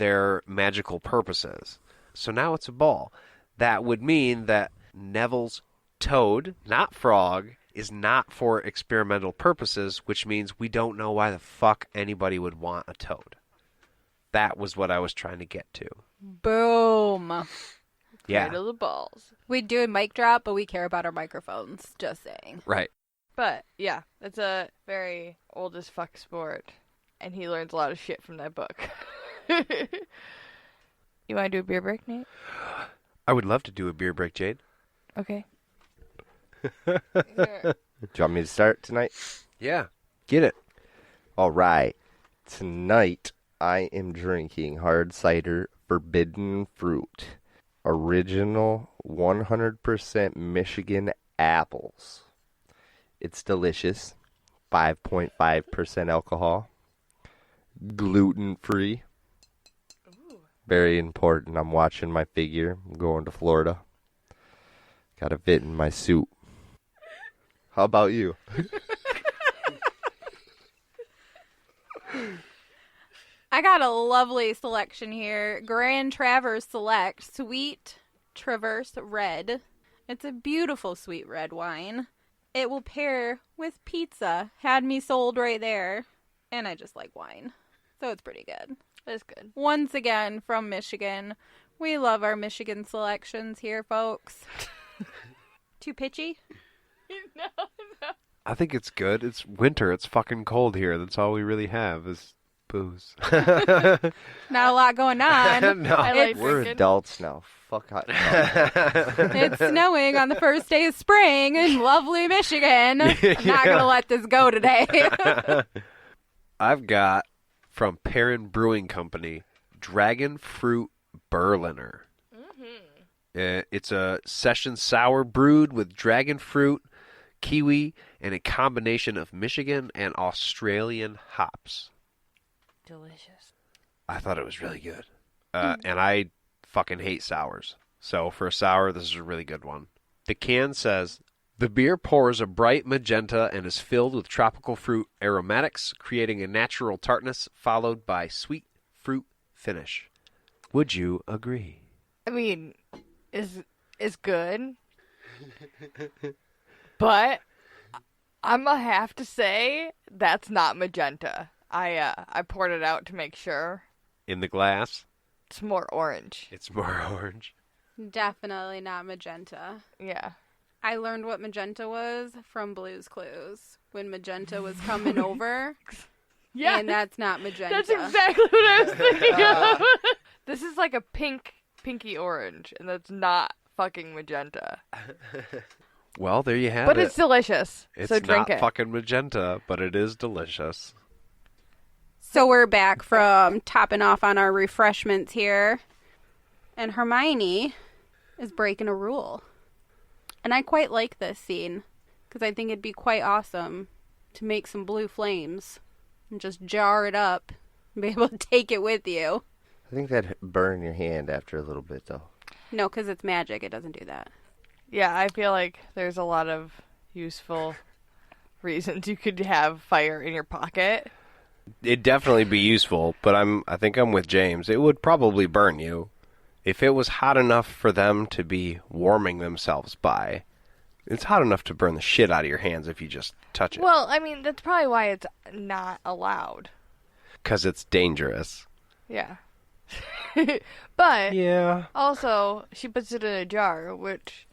their magical purposes. So now it's a ball. That would mean that Neville's toad, not frog, is not for experimental purposes, which means we don't know why the fuck anybody would want a toad. That was what I was trying to get to. Boom. Yeah. Cradle the balls. We do a mic drop, but we care about our microphones. Just saying. Right. But, yeah, it's a very old as fuck sport. And he learns a lot of shit from that book. You want to do a beer break, Nate? I would love to do a beer break, Jade. Okay. Do you want me to start tonight? Yeah. Get it. All right. Tonight, I am drinking hard cider forbidden fruit. Original 100% Michigan apples. It's delicious. 5.5% alcohol. Gluten-free. Very important. I'm watching my figure. I'm going to Florida. Got to fit in my suit. How about you? I got a lovely selection here. Grand Traverse Select Sweet Traverse Red. It's a beautiful sweet red wine. It will pair with pizza. Had me sold right there. And I just like wine. So it's pretty good. That's good. Once again, from Michigan. We love our Michigan selections here, folks. Too pitchy? No. I think it's good. It's winter. It's fucking cold here. That's all we really have is booze. Not a lot going on. No. I like We're drinking. adults now. Fuck hot. It's snowing on the first day of spring in lovely Michigan. I'm not going to let this go today. I've got, from Perrin Brewing Company, Dragon Fruit Berliner. It's a session sour brewed with dragon fruit, kiwi, and a combination of Michigan and Australian hops. Delicious. I thought it was really good. And I fucking hate sours. So for a sour, this is a really good one. The can says, the beer pours a bright magenta and is filled with tropical fruit aromatics, creating a natural tartness followed by sweet fruit finish. Would you agree? I mean, is good. But I'm gonna have to say that's not magenta. I poured it out to make sure. In the glass, It's more orange. it's more orange. Definitely not magenta. Yeah. I learned what magenta was from Blue's Clues when magenta was coming over. Yeah. And that's not magenta. That's exactly what I was thinking of. This is like a pinky orange, and that's not fucking magenta. Well, there you have But it. it's delicious. It's so drink not it. fucking magenta, but it is delicious. So we're back from topping off on our refreshments here. And Hermione is breaking a rule. And I quite like this scene, because I think it'd be quite awesome to make some blue flames and just jar it up and be able to take it with you. I think that'd burn your hand after a little bit, though. No, because it's magic. It doesn't do that. Yeah, I feel like there's a lot of useful reasons you could have fire in your pocket. It'd definitely be useful, but I think I'm with James. It would probably burn you. If it was hot enough for them to be warming themselves by, it's hot enough to burn the shit out of your hands if you just touch it. Well, I mean, that's probably why it's not allowed. 'Cause it's dangerous. Yeah. But Yeah. also, she puts it in a jar, which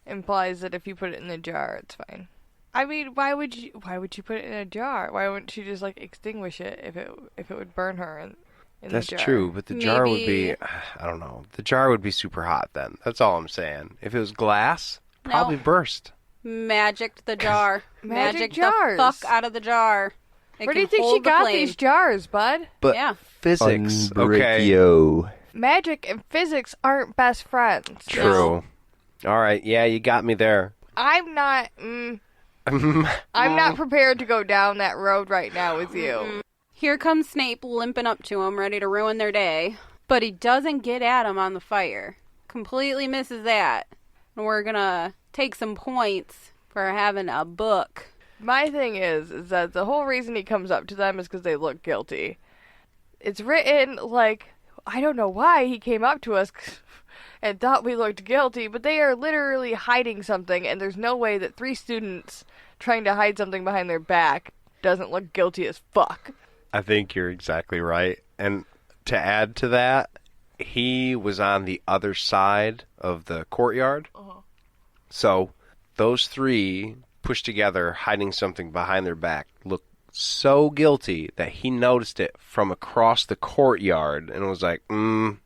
implies that if you put it in a jar, it's fine. I mean, why would you put it in a jar? Why wouldn't she just like extinguish it if it would burn her in That's the jar? true, but the jar would be, Maybe- I don't know, the jar would be super hot then. That's all I'm saying. If it was glass, probably No. burst. Magic the jar. Magic the jars. fuck out of the jar. It Where do you can think she hold the got flame. these jars, bud? But Yeah. physics, okay. Unbreakio. Magic and physics aren't best friends. True. All right, yeah, you got me there. I'm not. I'm not prepared to go down that road right now with you. Here comes Snape limping up to him, ready to ruin their day. But he doesn't get at him on the fire. Completely misses that. And we're gonna take some points for having a book. My thing is that the whole reason he comes up to them is because they look guilty. It's written like I don't know why he came up to us and thought we looked guilty, but they are literally hiding something, and there's no way that 3 students trying to hide something behind their back doesn't look guilty as fuck. I think you're exactly right. And to add to that, he was on the other side of the courtyard. Uh-huh. So those 3 pushed together, hiding something behind their back, looked so guilty that he noticed it from across the courtyard and was like, them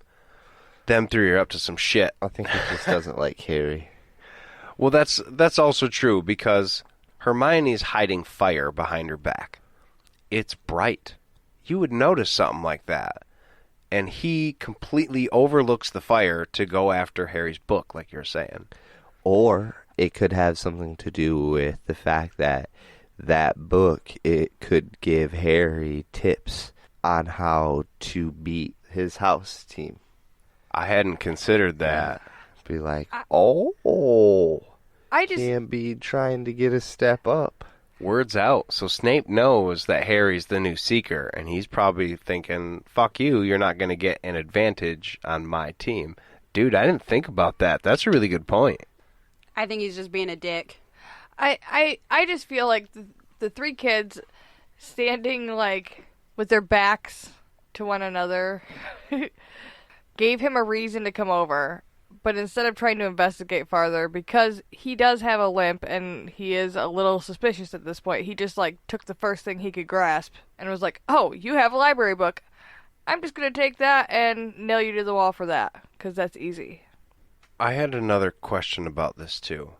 3 are up to some shit. I think he just doesn't like Harry. Well, that's also true because Hermione's hiding fire behind her back. It's bright. You would notice something like that. And he completely overlooks the fire to go after Harry's book, like you're saying. Or it could have something to do with the fact that book, it could give Harry tips on how to beat his house team. I hadn't considered that. Be like, I just can be trying to get a step up. Word's out. So Snape knows that Harry's the new Seeker, and he's probably thinking, fuck you, you're not going to get an advantage on my team. Dude, I didn't think about that. That's a really good point. I think he's just being a dick. I just feel like the 3 kids standing like with their backs to one another gave him a reason to come over, but instead of trying to investigate farther, because he does have a limp and he is a little suspicious at this point, he just like took the first thing he could grasp and was like, oh, you have a library book. I'm just going to take that and nail you to the wall for that, because that's easy. I had another question about this too.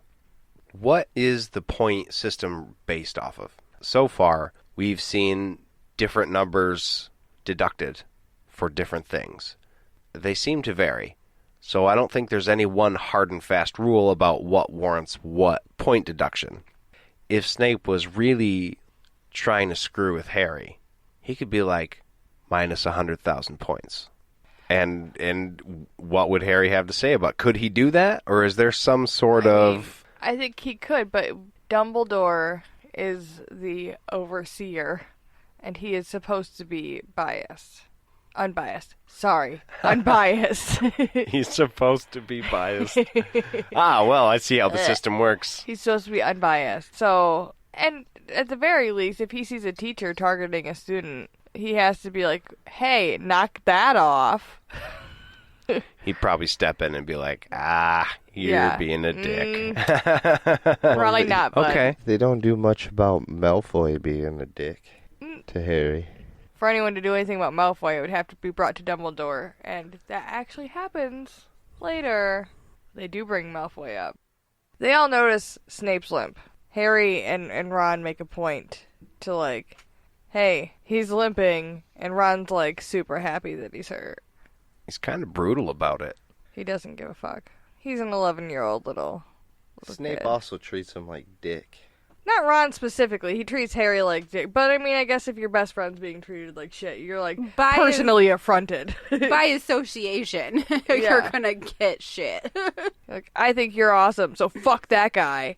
What is the point system based off of? So far, we've seen different numbers deducted for different things. They seem to vary. So I don't think there's any one hard and fast rule about what warrants what point deduction. If Snape was really trying to screw with Harry, he could be like, minus 100,000 points. And what would Harry have to say about it? Could he do that? Or is there some sort of... I think he could, but Dumbledore is the overseer, and he is supposed to be biased. Unbiased. Sorry. Unbiased. He's supposed to be biased. Well, I see how the system works. He's supposed to be unbiased. So, and at the very least, if he sees a teacher targeting a student, he has to be like, hey, knock that off. He'd probably step in and be like, you're being a dick. Probably not, but... Okay. They don't do much about Malfoy being a dick to Harry. For anyone to do anything about Malfoy, it would have to be brought to Dumbledore, and that actually happens later. They do bring Malfoy up. They all notice Snape's limp. Harry and Ron make a point to, like, hey, he's limping, and Ron's, like, super happy that he's hurt. He's kind of brutal about it. He doesn't give a fuck. He's an 11-year-old little Snape kid. also treats him like dick. Not Ron specifically. He treats Harry like dick. But, I mean, I guess if your best friend's being treated like shit, you're, like, personally affronted. By association, you're gonna get shit. Like, I think you're awesome, so fuck that guy.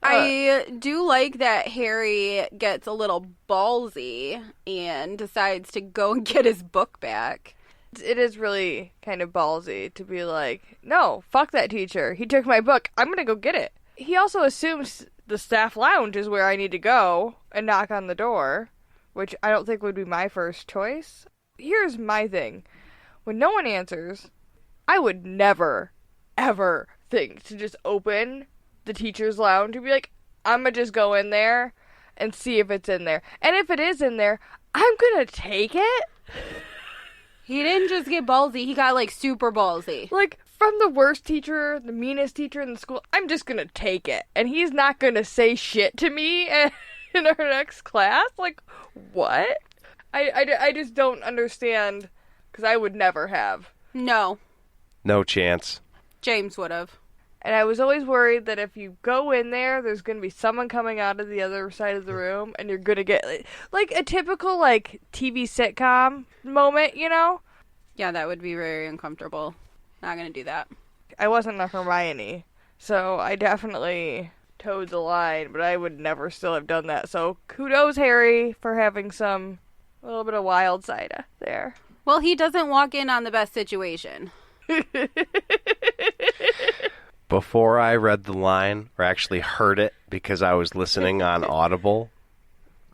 I do like that Harry gets a little ballsy and decides to go and get his book back. It is really kind of ballsy to be like, no, fuck that teacher. He took my book. I'm going to go get it. He also assumes the staff lounge is where I need to go and knock on the door, which I don't think would be my first choice. Here's my thing. When no one answers, I would never, ever think to just open the teacher's lounge and be like, I'm going to just go in there and see if it's in there. And if it is in there, I'm going to take it. He didn't just get ballsy, he got, like, super ballsy. Like, from the worst teacher, the meanest teacher in the school, I'm just gonna take it. And he's not gonna say shit to me in our next class? Like, what? I just don't understand, because I would never have. No. No chance. James would have. And I was always worried that if you go in there, there's going to be someone coming out of the other side of the room, and you're going to get, like, a typical, like, TV sitcom moment, you know? Yeah, that would be very uncomfortable. Not gonna do that. I wasn't a Hermione, so I definitely towed the line, but I would never still have done that. So kudos, Harry, for having some A little bit of wild side there. Well, he doesn't walk in on the best situation. Before I read the line, or actually heard it because I was listening on Audible,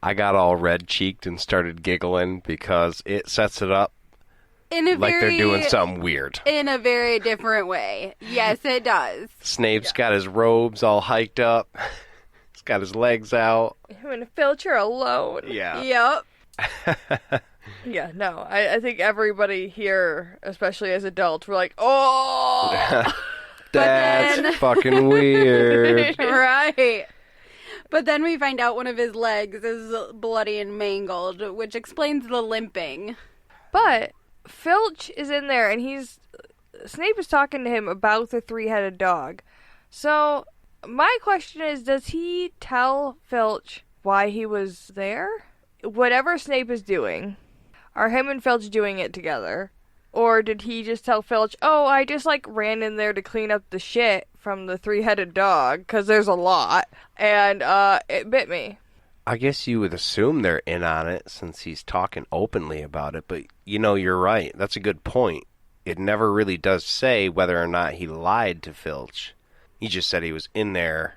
I got all red-cheeked and started giggling because it sets it up like they're doing something weird. In a very different way. Yes, it does. Snape's got his robes all hiked up. He's got his legs out. Him and Filch are alone. Yeah. Yep. Yeah, no. I think everybody here, especially as adults, were like, oh! That's fucking weird. Right. But then we find out one of his legs is bloody and mangled, which explains the limping. But Filch is in there, and Snape is talking to him about the three-headed dog. So, my question is, does he tell Filch why he was there? Whatever Snape is doing, are him and Filch doing it together? Or did he just tell Filch, oh, I just, ran in there to clean up the shit from the three-headed dog, because there's a lot, and, it bit me. I guess you would assume they're in on it since he's talking openly about it, but, you're right. That's a good point. It never really does say whether or not he lied to Filch. He just said he was in there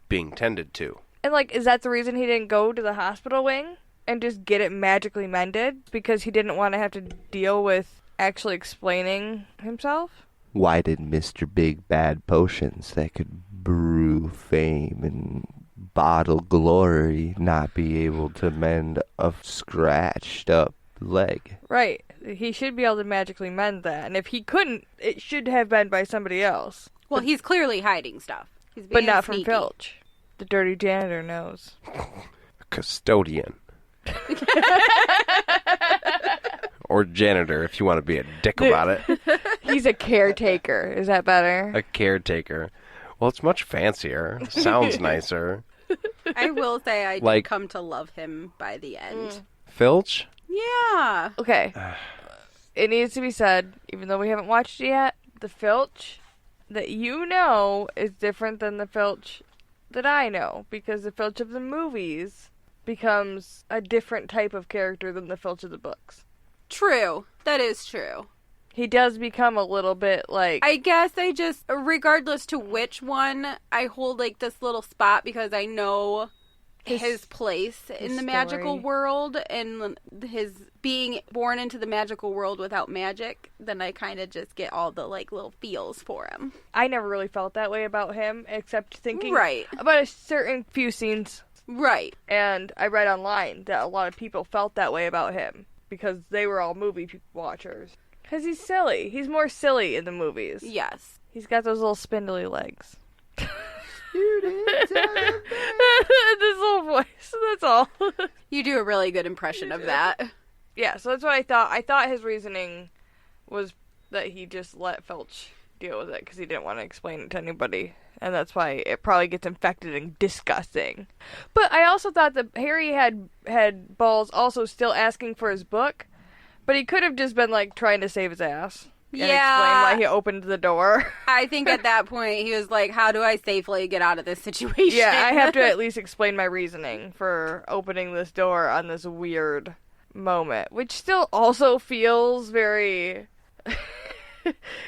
being tended to. And, is that the reason he didn't go to the hospital wing and just get it magically mended? Because he didn't want to have to deal with actually explaining himself? Why did Mr. Big Bad Potions that could brew fame and bottle glory not be able to mend a scratched up leg? Right. He should be able to magically mend that. And if he couldn't, it should have been by somebody else. Well, he's clearly hiding stuff. He's But being not sneaky. from Filch. The dirty janitor knows. Custodian. Or janitor, if you want to be a dick about it. He's a caretaker. Is that better? A caretaker. Well, it's much fancier. Sounds nicer. I will say I did come to love him by the end. Filch? Yeah. Okay. It needs to be said, even though we haven't watched it yet, the Filch that is different than the Filch that I know. Because the Filch of the movies becomes a different type of character than the Filch of the books. True. That is true. He does become a little bit I guess I just, regardless to which one, I hold this little spot because I know his place in the magical world and his being born into the magical world without magic. Then I kind of just get all the little feels for him. I never really felt that way about him, except thinking about a certain few scenes. Right. And I read online that a lot of people felt that way about him because they were all movie watchers. Because he's silly. He's more silly in the movies. Yes. He's got those little spindly legs. This This little voice, that's all. You do a really good impression of that. Yeah, so that's what I thought. I thought his reasoning was that he just let Filch deal with it because he didn't want to explain it to anybody. And that's why it probably gets infected and disgusting. But I also thought that Harry had balls also still asking for his book. But he could have just been, trying to save his ass. And explain why he opened the door. I think at that point he was like, how do I safely get out of this situation? Yeah, I have to at least explain my reasoning for opening this door on this weird moment. Which still also feels very...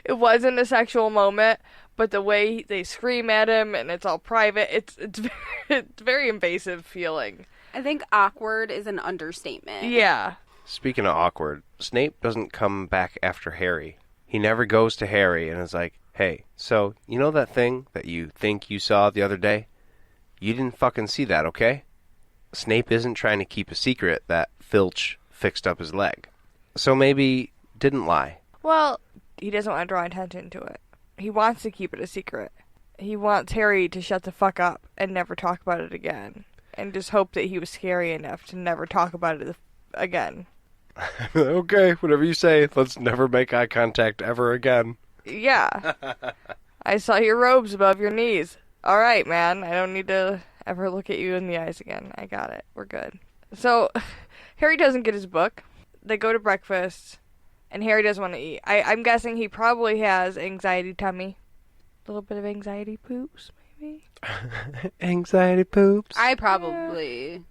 It wasn't a sexual moment, but the way they scream at him and it's all private, it's very invasive feeling. I think awkward is an understatement. Yeah. Speaking of awkward, Snape doesn't come back after Harry. He never goes to Harry and is like, hey, so, you know that thing that you think you saw the other day? You didn't fucking see that, okay? Snape isn't trying to keep a secret that Filch fixed up his leg. So maybe didn't lie. Well, he doesn't want to draw attention to it. He wants to keep it a secret. He wants Harry to shut the fuck up and never talk about it again. And just hope that he was scary enough to never talk about it again. Okay, whatever you say. Let's never make eye contact ever again. Yeah. I saw your robes above your knees. All right, man. I don't need to ever look at you in the eyes again. I got it. We're good. So, Harry doesn't get his book. They go to breakfast, and Harry doesn't want to eat. I'm guessing he probably has anxiety tummy. A little bit of anxiety poops, maybe? Anxiety poops. I probably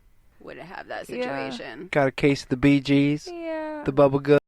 would have that Yeah. situation. Got a case of the BGs, Yeah. the bubble gum.